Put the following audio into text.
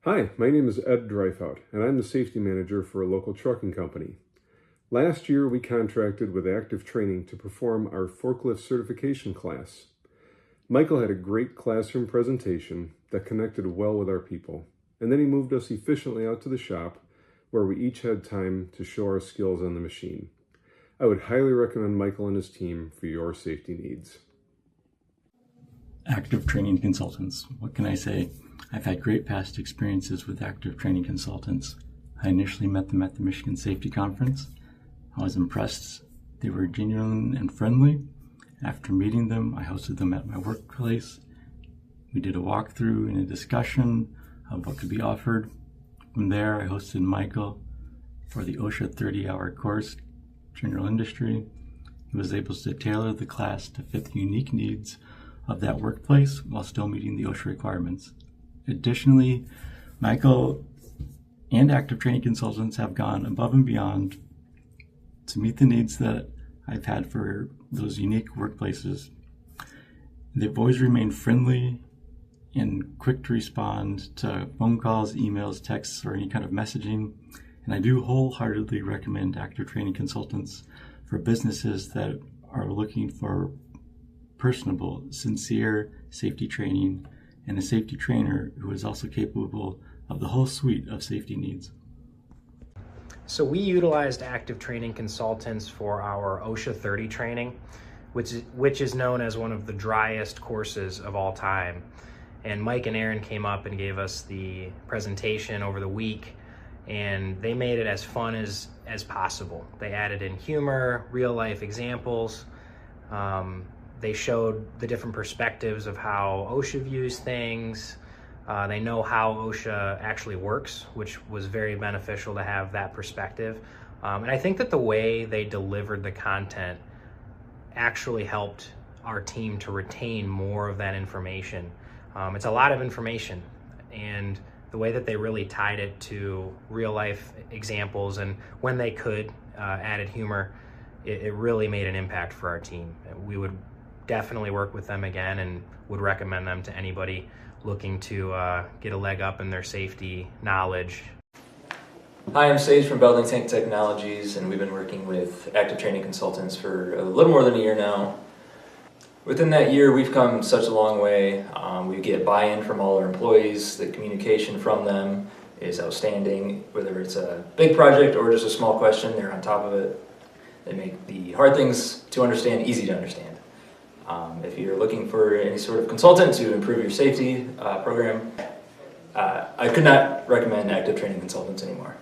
Hi, my name is Ed Dreifout, and I'm the safety manager for a local trucking company. Last year, we contracted with Active Training to perform our forklift certification class. Michael had a great classroom presentation that connected well with our people, and then he moved us efficiently out to the shop where we each had time to show our skills on the machine. I would highly recommend Michael and his team for your safety needs. Active Training Consultants. What can I say? I've had great past experiences with Active Training Consultants. I initially met them at the Michigan Safety Conference. I was impressed. They were genuine and friendly. After meeting them, I hosted them at my workplace. We did a walkthrough and a discussion of what could be offered. From there, I hosted Michael for the OSHA 30-hour course, General Industry. He was able to tailor the class to fit the unique needs of that workplace while still meeting the OSHA requirements. Additionally, Michael and Active Training Consultants have gone above and beyond to meet the needs that I've had for those unique workplaces. They've always remained friendly and quick to respond to phone calls, emails, texts, or any kind of messaging. And I do wholeheartedly recommend Active Training Consultants for businesses that are looking for personable, sincere safety training and a safety trainer who is also capable of the whole suite of safety needs. So we utilized Active Training Consultants for our OSHA 30 training, which is known as one of the driest courses of all time. And Mike and Aaron came up and gave us the presentation over the week, and they made it as fun as possible. They added in humor, real life examples. They showed the different perspectives of how OSHA views things. They know how OSHA actually works, which was very beneficial to have that perspective. And I think that the way they delivered the content actually helped our team to retain more of that information. It's a lot of information, and the way that they really tied it to real life examples, and when they could, added humor, it really made an impact for our team. We would definitely work with them again and would recommend them to anybody looking to get a leg up in their safety knowledge. Hi, I'm Sage from Belding Tank Technologies, and we've been working with Active Training Consultants for a little more than a year now. Within that year, we've come such a long way. We get buy-in from all our employees. The communication from them is outstanding. Whether it's a big project or just a small question, they're on top of it. They make the hard things to understand easy to understand. If you're looking for any sort of consultant to improve your safety program, I could not recommend Active Training Consultants anymore.